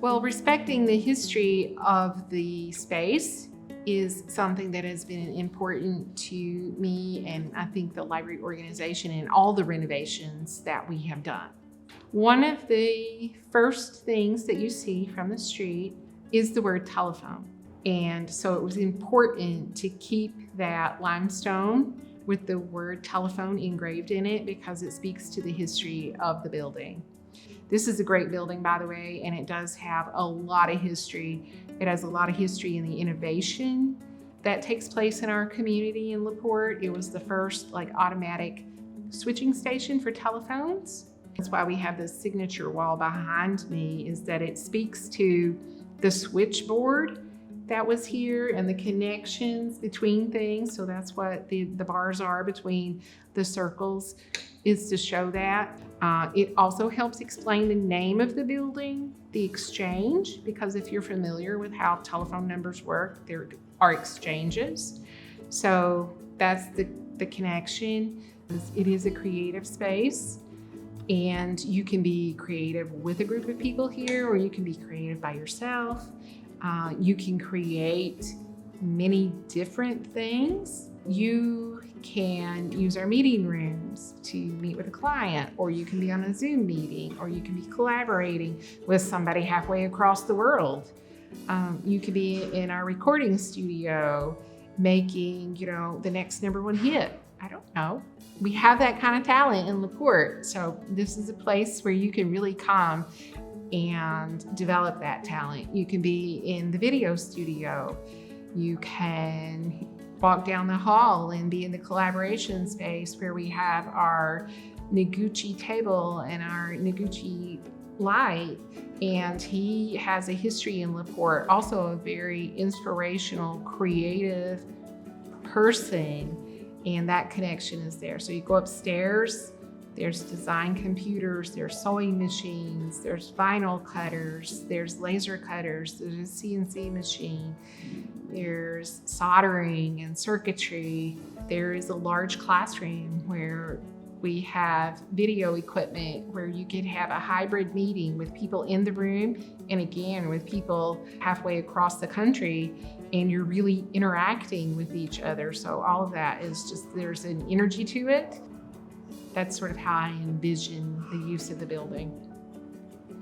Well, respecting the history of the space is something that has been important to me and I think the library organization and all the renovations that we have done. One of the first things that you see from the street is the word telephone. And so it was important to keep that limestone with the word telephone engraved in it because it speaks to the history of the building. This is a great building, by the way, and it does have a lot of history. It has a lot of history in the innovation that takes place in our community in LaPorte. It was the first automatic switching station for telephones. That's why we have this signature wall behind me, is that it speaks to the switchboard that was here and the connections between things. So that's what the bars are between the circles, is to show that. It also helps explain the name of the building, the Exchange, because if you're familiar with how telephone numbers work, there are exchanges. So that's the connection. It is a creative space. And you can be creative with a group of people here, or you can be creative by yourself. You can create many different things. You can use our meeting rooms to meet with a client, or you can be on a Zoom meeting, or you can be collaborating with somebody halfway across the world. You could be in our recording studio making, the next #1 hit. I don't know. We have that kind of talent in LaPorte. So this is a place where you can really come and develop that talent. You can be in the video studio. You can walk down the hall and be in the collaboration space where we have our Noguchi table and our Noguchi light. And he has a history in LaPorte, also a very inspirational, creative person. And that connection is there. So you go upstairs, there's design computers, there's sewing machines, there's vinyl cutters, there's laser cutters, there's a CNC machine, there's soldering and circuitry. There is a large classroom where we have video equipment where you could have a hybrid meeting with people in the room and again with people halfway across the country, and you're really interacting with each other. So all of that is just, there's an energy to it. That's sort of how I envision the use of the building.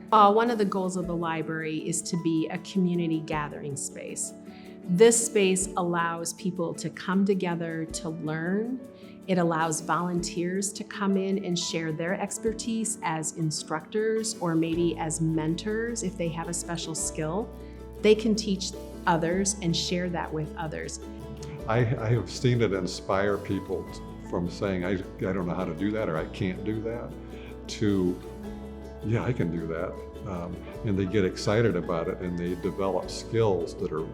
One of the goals of the library is to be a community gathering space. This space allows people to come together to learn. It allows volunteers to come in and share their expertise as instructors or maybe as mentors if they have a special skill. They can teach others and share that with others. I have seen it inspire people from saying, I don't know how to do that, or I can't do that, to, yeah, I can do that. And they get excited about it and they develop skills that are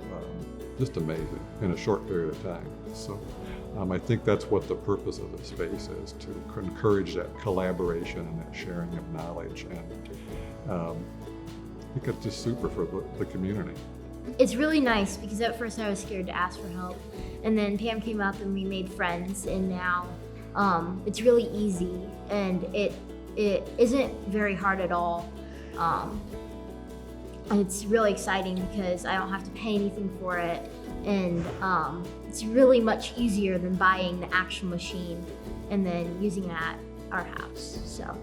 just amazing in a short period of time. So I think that's what the purpose of the space is, to encourage that collaboration and that sharing of knowledge. And I think it's just super for the community. It's really nice because at first I was scared to ask for help, and then Pam came up and we made friends, and now it's really easy and it isn't very hard at all. It's really exciting because I don't have to pay anything for it, and it's really much easier than buying the actual machine and then using it at our house. So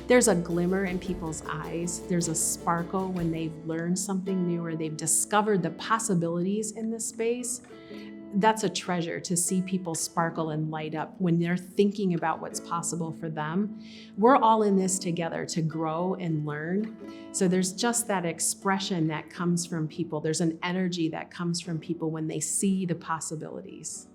there's a glimmer in people's eyes. There's a sparkle when they've learned something new or they've discovered the possibilities in this space. That's a treasure, to see people sparkle and light up when they're thinking about what's possible for them. We're all in this together to grow and learn. So there's just that expression that comes from people. There's an energy that comes from people when they see the possibilities.